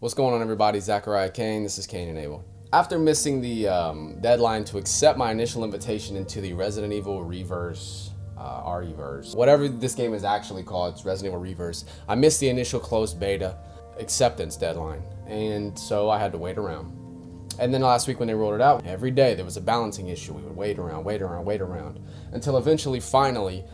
What's going on, everybody? Zachariah, Kaine. This is Kaine Enabled. After missing the deadline to accept my initial invitation into the Resident Evil Reverse, REverse, whatever this game is actually called, it's Resident Evil Reverse. I missed the initial closed beta acceptance deadline, and so I had to wait around. And then last week when they rolled it out, every day there was a balancing issue. We would wait around, until eventually, finally,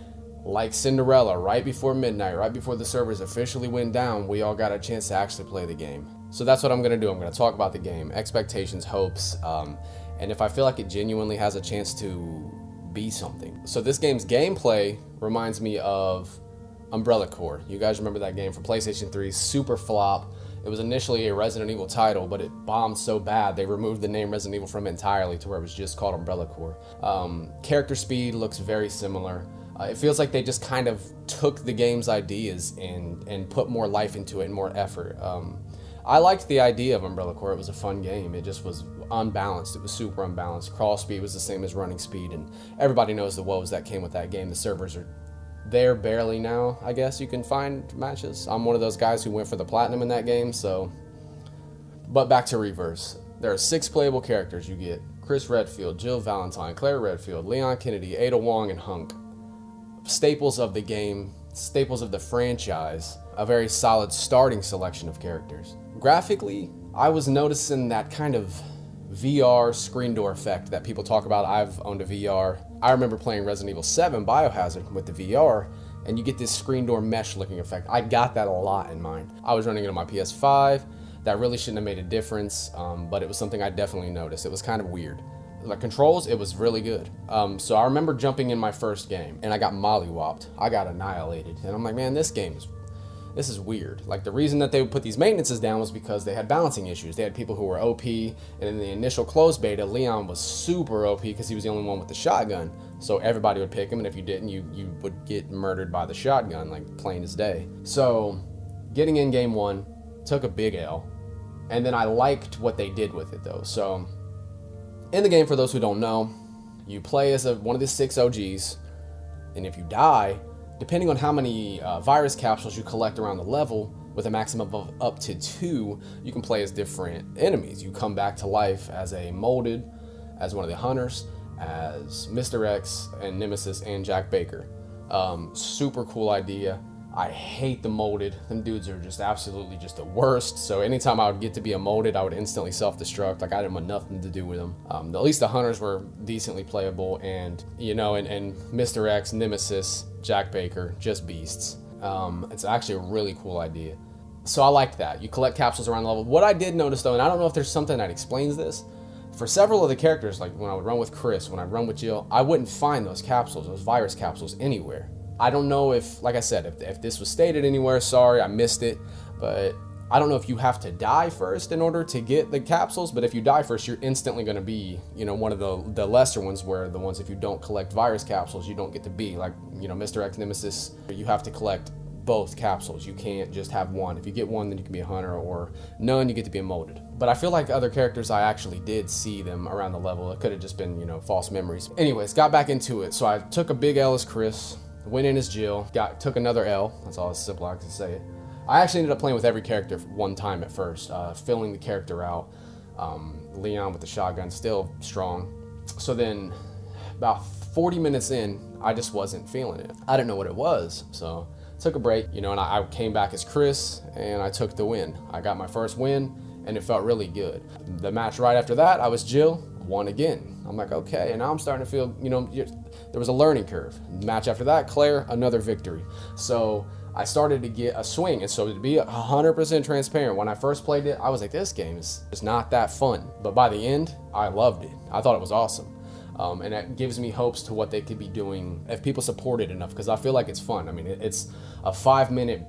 like Cinderella, right before midnight, right before the servers officially went down, we all got a chance to actually play the game. So that's what I'm going to do. I'm going to talk about the game, expectations, hopes, and if I feel like it genuinely has a chance to be something. So this game's gameplay reminds me of Umbrella Corps. You guys remember that game from PlayStation 3, super flop. It was initially a Resident Evil title, but it bombed so bad they removed the name Resident Evil from it entirely to where it was just called Umbrella Corps. Character speed looks very similar. It feels like they just kind of took the game's ideas and put more life into it and more effort. I liked the idea of Umbrella Corps. It was a fun game. It just was unbalanced. It was super unbalanced. Crawl speed was the same as running speed, and everybody knows the woes that came with that game. The servers are there barely now, I guess you can find matches. I'm one of those guys who went for the platinum in that game, so. But back to Reverse. There are 6 playable characters. You get Chris Redfield, Jill Valentine, Claire Redfield, Leon Kennedy, Ada Wong, and Hunk. Staples of the game, staples of the franchise, a very solid starting selection of characters. Graphically, I was noticing that kind of VR screen door effect that people talk about. I've owned a VR. I remember playing Resident Evil 7 Biohazard with the VR, and you get this screen door mesh looking effect. I got that a lot in mind. I was running it on my PS5. That really shouldn't have made a difference, but it was something I definitely noticed. It was kind of weird. The controls, it was really good. So I remember jumping in my first game, and I got mollywopped. I got annihilated, and I'm like, man, this is weird. Like, the reason that they would put these maintenances down was because they had balancing issues. They had people who were OP, and in the initial closed beta, Leon was super OP because he was the only one with the shotgun. So everybody would pick him, and if you didn't, you would get murdered by the shotgun, like plain as day. So getting in game 1 took a big L, and then I liked what they did with it though. So in the game, for those who don't know, you play as one of the 6 OGs, and if you die, depending on how many virus capsules you collect around the level, with a maximum of up to 2, you can play as different enemies. You come back to life as a molded, as one of the hunters, as Mr. X and Nemesis and Jack Baker. Super cool idea. I hate the molded. Them dudes are just absolutely just the worst. So anytime I would get to be a molded, I would instantly self-destruct. Like, I didn't want nothing to do with them. At least the hunters were decently playable, and and Mr. X, Nemesis, Jack Baker, just beasts. It's actually a really cool idea. So I liked that. You collect capsules around the level. What I did notice though, and I don't know if there's something that explains this, for several of the characters, like when I would run with Chris, when I'd run with Jill, I wouldn't find those capsules, those virus capsules, anywhere. I don't know if, like I said, if this was stated anywhere, sorry, I missed it, but I don't know if you have to die first in order to get the capsules, but if you die first, you're instantly going to be, one of the lesser ones, where the ones, if you don't collect virus capsules, you don't get to be, like, Mr. X, Nemesis, you have to collect both capsules. You can't just have one. If you get one, then you can be a hunter, or none, you get to be a molded. But I feel like other characters, I actually did see them around the level. It could have just been, false memories. Anyways, got back into it. So I took a big L as Chris, went in as Jill, took another L. That's all as simple as I can say it. I actually ended up playing with every character one time at first, filling the character out. Leon with the shotgun, still strong. So then, about 40 minutes in, I just wasn't feeling it. I didn't know what it was, so took a break, and I came back as Chris, and I took the win. I got my first win, and it felt really good. The match right after that, I was Jill, won again. I'm like, okay, and now I'm starting to feel, there was a learning curve. The match after that, Claire, another victory. So I started to get a swing, and so to be 100% transparent, when I first played it, I was like, this game is not that fun. But by the end, I loved it. I thought it was awesome. And that gives me hopes to what they could be doing if people support it enough, because I feel like it's fun. I mean, it's a 5-minute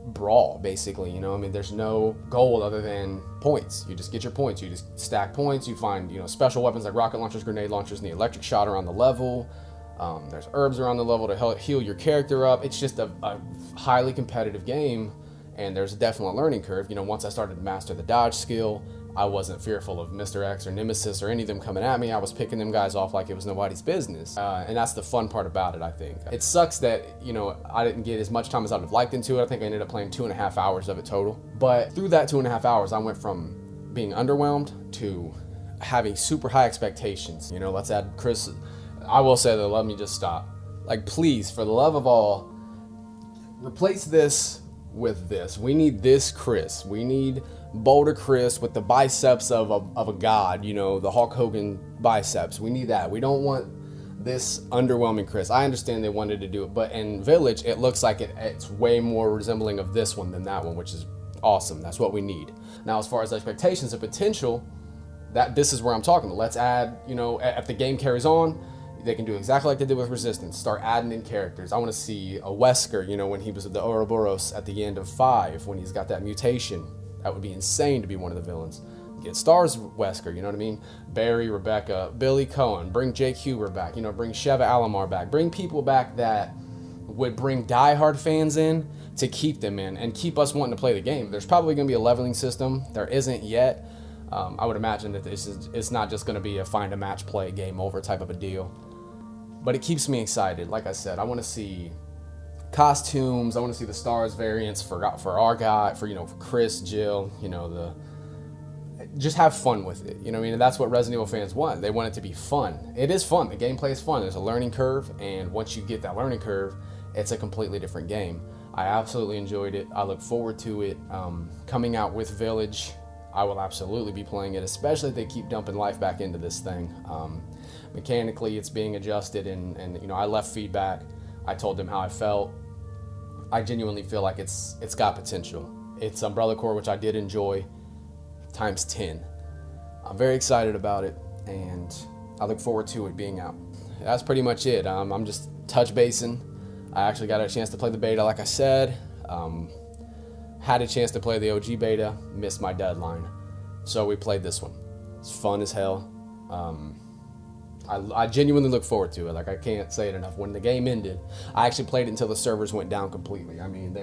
brawl, basically. There's no goal other than points. You just get your points. You just stack points. You find, special weapons like rocket launchers, grenade launchers, and the electric shot around the level. There's herbs around the level to help heal your character up. It's just a highly competitive game, and there's definitely a learning curve. Once I started to master the dodge skill, I wasn't fearful of Mr. X or Nemesis or any of them coming at me. I was picking them guys off like it was nobody's business. And that's the fun part about it, I think. It sucks that, I didn't get as much time as I would have liked into it. I think I ended up playing 2.5 hours of it total. But through that 2.5 hours, I went from being underwhelmed to having super high expectations. Let's add Chris. I will say that, let me just stop. Like, please, for the love of all, replace this with this. We need this Chris. We need Boulder Chris with the biceps of a god, the Hulk Hogan biceps. We need that. We don't want this underwhelming Chris. I understand they wanted to do it, but in Village, it looks like it's way more resembling of this one than that one, which is awesome. That's what we need. Now, as far as expectations and potential, this is where I'm talking. Let's add, if the game carries on, they can do exactly like they did with Resistance. Start adding in characters. I want to see a Wesker, when he was with the Ouroboros at the end of 5, when he's got that mutation. That would be insane to be one of the villains. Get Stars Wesker, you know what I mean? Barry, Rebecca, Billy Cohen, bring Jake Huber back, bring Sheva Alomar back. Bring people back that would bring diehard fans in to keep them in and keep us wanting to play the game. There's probably going to be a leveling system. There isn't yet. I would imagine that it's not just going to be a find a match, play, game over type of a deal. But it keeps me excited. Like I said, I want to see costumes. I want to see the Stars variants for our guy, for Chris, Jill. Just have fun with it. And that's what Resident Evil fans want. They want it to be fun. It is fun. The gameplay is fun. There's a learning curve, and once you get that learning curve, it's a completely different game. I absolutely enjoyed it. I look forward to it coming out with Village. I will absolutely be playing it, especially if they keep dumping life back into this thing. Mechanically, it's being adjusted, and I left feedback. I told them how I felt. I genuinely feel like it's got potential. It's Umbrella Corps, which I did enjoy, times 10. I'm very excited about it, and I look forward to it being out. That's pretty much it. I'm just touch basing. I actually got a chance to play the beta, like I said. Had a chance to play the OG beta, missed my deadline. So we played this one. It's fun as hell. I genuinely look forward to it. Like, I can't say it enough. When the game ended, I actually played it until the servers went down completely. I mean,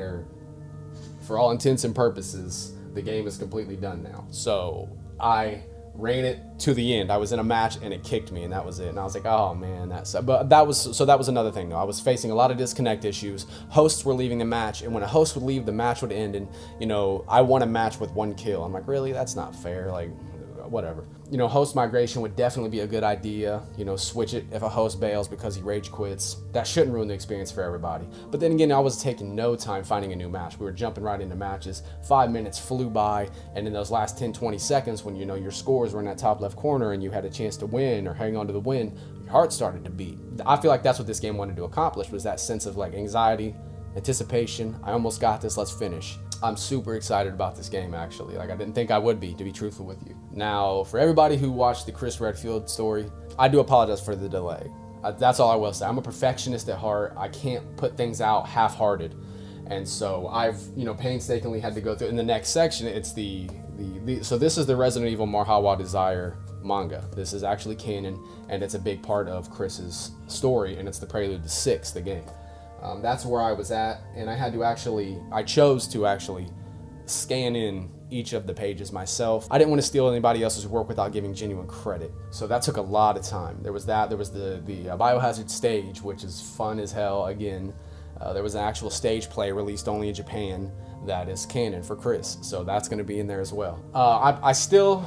for all intents and purposes, the game is completely done now. So I ran it to the end. I was in a match and it kicked me, and that was it. And I was like, oh man, that was another thing though. I was facing a lot of disconnect issues. Hosts were leaving the match, and when a host would leave, the match would end, and I won a match with 1 kill. I'm like, really? That's not fair. Like, whatever. Host migration would definitely be a good idea. Switch it if a host bails because he rage quits. That shouldn't ruin the experience for everybody. But then again, I was taking no time finding a new match. We were jumping right into matches. 5 minutes flew by, and in those last 10-20 seconds, when your scores were in that top left corner and you had a chance to win or hang on to the win, your heart started to beat. I feel like that's what this game wanted to accomplish, was that sense of like anxiety, anticipation. I almost got this, let's finish. I'm super excited about this game, actually. Like, I didn't think I would be, to be truthful with you. Now, for everybody who watched the Chris Redfield story, I do apologize for the delay. That's all I will say. I'm a perfectionist at heart. I can't put things out half-hearted. And so I've, painstakingly had to go through. In the next section, it's so this is the Resident Evil Marhawa Desire manga. This is actually canon, and it's a big part of Chris's story, and it's the prelude to 6, the game. That's where I was at, and I chose to actually scan in each of the pages myself. I didn't want to steal anybody else's work without giving genuine credit. So that took a lot of time. There was the Biohazard stage, which is fun as hell again. There was an actual stage play released only in Japan that is canon for Chris. So that's going to be in there as well. I still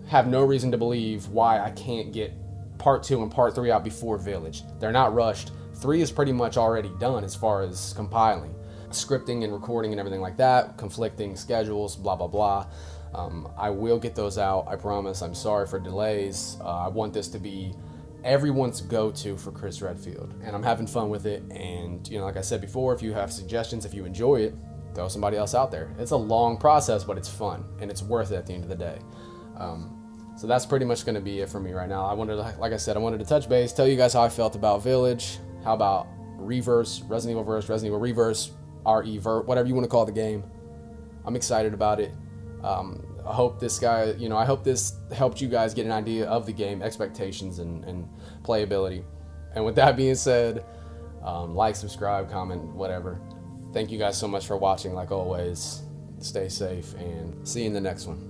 have no reason to believe why I can't get part 2 and part 3 out before Village. They're not rushed. 3 is pretty much already done as far as compiling. Scripting and recording and everything like that, conflicting schedules, blah, blah, blah. I will get those out, I promise. I'm sorry for delays. I want this to be everyone's go-to for Chris Redfield, and I'm having fun with it. And, like I said before, if you have suggestions, if you enjoy it, throw somebody else out there. It's a long process, but it's fun, and it's worth it at the end of the day. So that's pretty much going to be it for me right now. I wanted to touch base, tell you guys how I felt about Village, how about Reverse, Resident Evil Verse, Resident Evil Reverse, RE-Vert, whatever you want to call the game. I'm excited about it. I hope this helped you guys get an idea of the game, expectations, and playability. And with that being said, like, subscribe, comment, whatever. Thank you guys so much for watching. Like always, stay safe, and see you in the next one.